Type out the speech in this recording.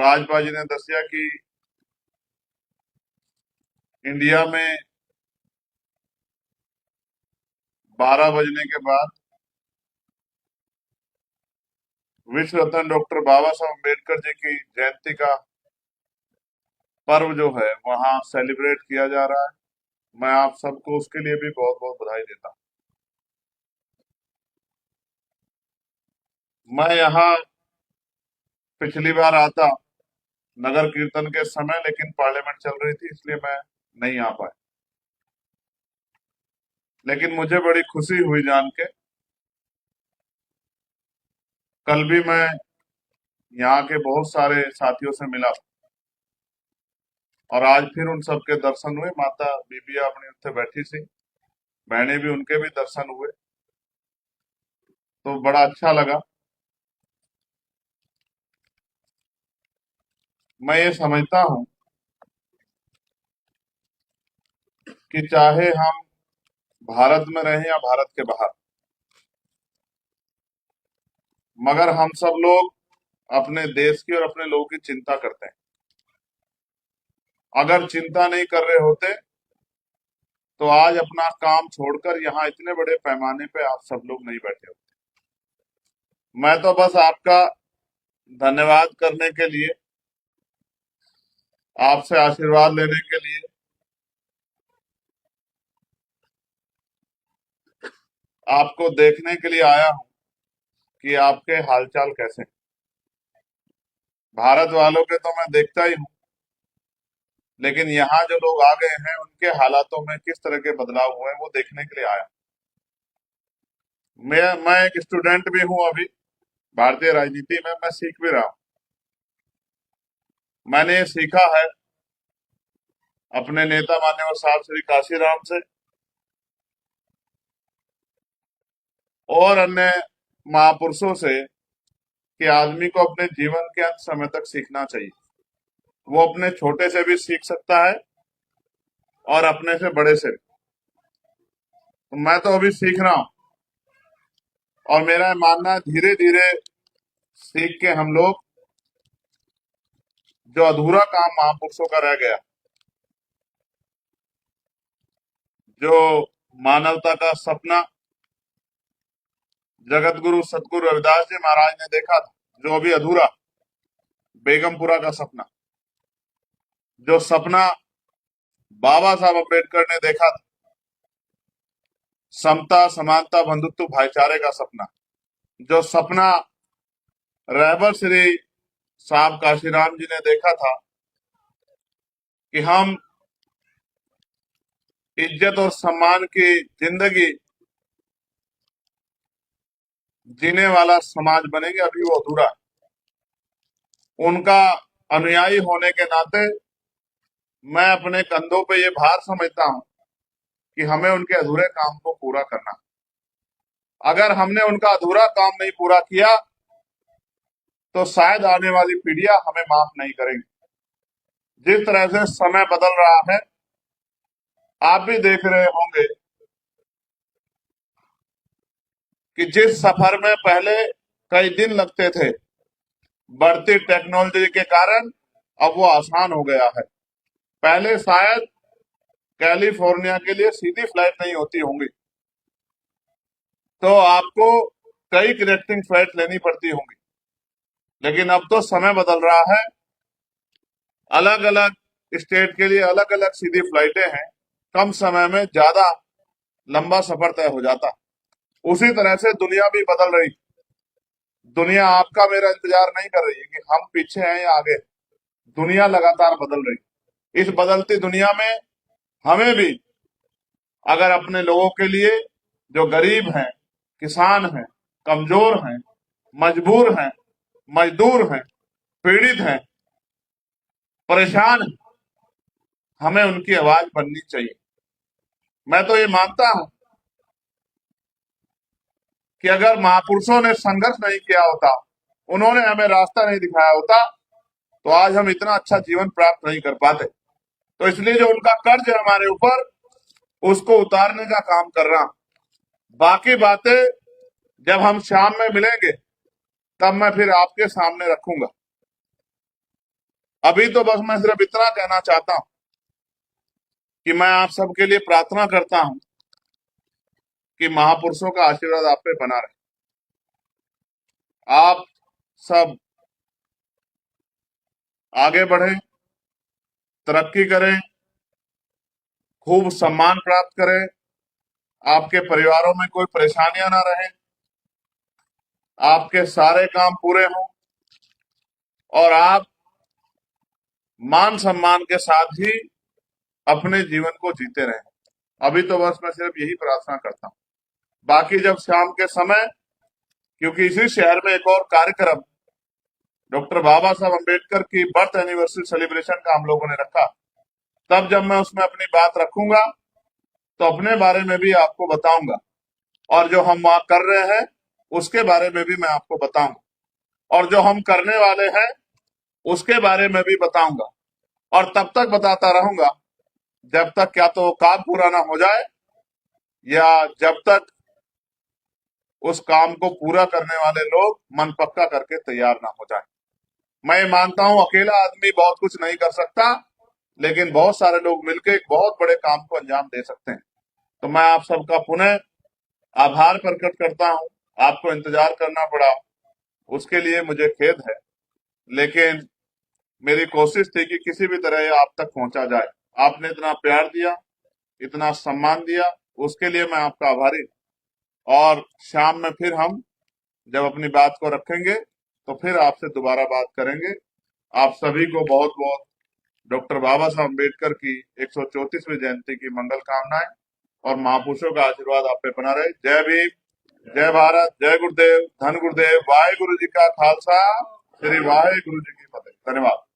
राजपा जी ने दसिया कि इंडिया में 12 बजने के बाद विश्व रत्न डॉक्टर बाबा साहब अम्बेडकर जी की जयंती का पर्व जो है वहां सेलिब्रेट किया जा रहा है। मैं आप सबको उसके लिए भी बहुत बहुत बधाई देता हूं। मैं यहाँ पिछली बार आता नगर कीर्तन के समय, लेकिन पार्लियामेंट चल रही थी इसलिए मैं नहीं आ पाया। लेकिन मुझे बड़ी खुशी हुई जान के, कल भी मैं यहाँ के बहुत सारे साथियों से मिला और आज फिर उन सबके दर्शन हुए। माता बीबिया अपनी उत्थे बैठी सी, बहने भी, उनके भी दर्शन हुए तो बड़ा अच्छा लगा। मैं ये समझता हूँ कि चाहे हम भारत में रहें या भारत के बाहर, मगर हम सब लोग अपने देश की और अपने लोगों की चिंता करते हैं। अगर चिंता नहीं कर रहे होते तो आज अपना काम छोड़कर यहाँ इतने बड़े पैमाने पे आप सब लोग नहीं बैठे होते। मैं तो बस आपका धन्यवाद करने के लिए, आपसे आशीर्वाद लेने के लिए, आपको देखने के लिए आया हूँ कि आपके हालचाल कैसे हैं। भारत वालों के तो मैं देखता ही हूँ, लेकिन यहाँ जो लोग आ गए हैं उनके हालातों में किस तरह के बदलाव हुए हैं वो देखने के लिए आया। मैं एक स्टूडेंट भी हूँ अभी भारतीय राजनीति में, मैं सीख भी रहा हूँ। मैंने ये सीखा है अपने नेता मान्यवर साहब श्री काशीराम से और अन्य महापुरुषों से कि आदमी को अपने जीवन के अंत समय तक सीखना चाहिए। वो अपने छोटे से भी सीख सकता है और अपने से बड़े से भी। तो मैं तो अभी सीख रहा हूँ और मेरा मानना है धीरे धीरे सीख के हम लोग जो अधूरा काम महापुरुषों का रह गया, जो मानवता का सपना जगत गुरु सतगुरु रविदास जी महाराज ने देखा था, जो अभी अधूरा, बेगमपुरा का सपना, जो सपना बाबा साहब अम्बेडकर ने देखा था, समता समानता बंधुत्व भाईचारे का सपना, जो सपना रहबर श्री साहब काशीराम जी ने देखा था कि हम इज्जत और सम्मान की जिंदगी जीने वाला समाज बनेंगे, अभी वो अधूरा है। उनका अनुयायी होने के नाते मैं अपने कंधों पे ये भार समझता हूँ कि हमें उनके अधूरे काम को पूरा करना। अगर हमने उनका अधूरा काम नहीं पूरा किया तो शायद आने वाली पीढ़ियां हमें माफ नहीं करेंगी। जिस तरह से समय बदल रहा है, आप भी देख रहे होंगे कि जिस सफर में पहले कई दिन लगते थे, बढ़ती टेक्नोलॉजी के कारण अब वो आसान हो गया है। पहले शायद कैलिफोर्निया के लिए सीधी फ्लाइट नहीं होती होंगी, तो आपको कई कनेक्टिंग फ्लाइट लेनी पड़ती होंगी। लेकिन अब तो समय बदल रहा है, अलग अलग स्टेट के लिए अलग अलग सीधी फ्लाइटें हैं, कम समय में ज्यादा लंबा सफर तय हो जाता। उसी तरह से दुनिया भी बदल रही। दुनिया आपका मेरा इंतजार नहीं कर रही है कि हम पीछे हैं या आगे। दुनिया लगातार बदल रही। इस बदलती दुनिया में हमें भी अगर अपने लोगों के लिए, जो गरीब हैं, किसान हैं, कमजोर हैं, मजबूर हैं, मजदूर हैं, पीड़ित हैं, परेशान हैं, हमें उनकी आवाज बननी चाहिए। मैं तो ये मानता हूं कि अगर महापुरुषों ने संघर्ष नहीं किया होता, उन्होंने हमें रास्ता नहीं दिखाया होता, तो आज हम इतना अच्छा जीवन प्राप्त नहीं कर पाते। तो इसलिए जो उनका कर्ज है हमारे ऊपर, उसको उतारने का काम कर रहा हूं। बाकी बातें जब हम शाम में मिलेंगे तब मैं फिर आपके सामने रखूंगा। अभी तो बस मैं सिर्फ इतना कहना चाहता हूं कि मैं आप सबके लिए प्रार्थना करता हूं कि महापुरुषों का आशीर्वाद आप पे बना रहे। आप सब आगे बढ़ें, तरक्की करें, खूब सम्मान प्राप्त करें, आपके परिवारों में कोई परेशानियां ना रहे, आपके सारे काम पूरे हों और आप मान सम्मान के साथ ही अपने जीवन को जीते रहें। अभी तो बस मैं सिर्फ यही प्रार्थना करता हूं। बाकी जब शाम के समय, क्योंकि इसी शहर में एक और कार्यक्रम डॉक्टर बाबा साहब अम्बेडकर की बर्थ एनिवर्सरी सेलिब्रेशन का हम लोगों ने रखा, तब जब मैं उसमें अपनी बात रखूंगा तो अपने बारे में भी आपको बताऊंगा और जो हम वहां कर रहे हैं उसके बारे में भी मैं आपको बताऊंगा और जो हम करने वाले हैं उसके बारे में भी बताऊंगा और तब तक बताता रहूंगा जब तक क्या तो वो काम पूरा ना हो जाए या जब तक उस काम को पूरा करने वाले लोग मन पक्का करके तैयार ना हो जाए। मैं ये मानता हूं अकेला आदमी बहुत कुछ नहीं कर सकता, लेकिन बहुत सारे लोग मिलकर एक बहुत बड़े काम को अंजाम दे सकते हैं। तो मैं आप सबका पुनः आभार प्रकट करता हूं। आपको इंतजार करना पड़ा उसके लिए मुझे खेद है, लेकिन मेरी कोशिश थी कि किसी भी तरह ये आप तक पहुंचा जाए। आपने इतना प्यार दिया, इतना सम्मान दिया, उसके लिए मैं आपका आभारी हूं। और शाम में फिर हम जब अपनी बात को रखेंगे तो फिर आपसे दोबारा बात करेंगे। आप सभी को बहुत बहुत डॉक्टर बाबा साहब अम्बेडकर की 134वीं जयंती की मंगल कामनाएं और महापुरुषों का आशीर्वाद आप पे बना रहे। जय भीम, जय भारत, जय गुरुदेव, धन गुरुदेव, वाहे गुरु जी का खालसा, श्री वाहे गुरु जी की फतेह। धन्यवाद।